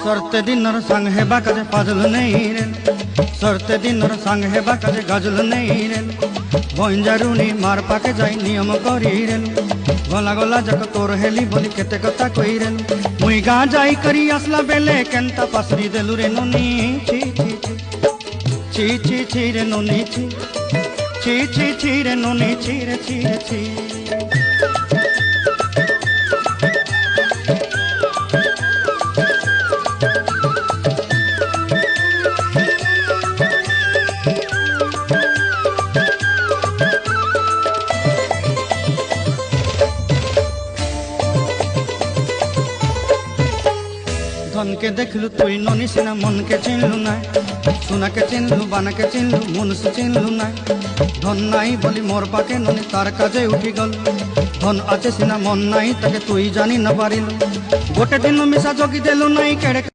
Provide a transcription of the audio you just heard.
सरते दिनर संग हेबा काजे फाजल नहीं रे सरते दिनर संग हेबा काजे गजल नहीं रे बंजारुनी मार पाके जाई नियम करी रे गला गला जक तोर हेली बोली केते कथा कई रे मुई गा जाई करी असला बेले केंता पासरी देलु रे नोनी छी छी छी छी छी रे नोनी छी छी छी छी रे नोनी छी रे छी रे छी धन के देखलु तुई नोनी सिना मन के चिन्हलु ना सुना के चिन्हलु बाना के चिन्हलु मन से चिन्हलु ना धन नाई बोली मोर पाके नोनी तार काजे उठी गल धन आचे सिना मन नाई ताके तुई जानी न पारिलु गोटे दिन मिसा जोगी देलु नाई केड़े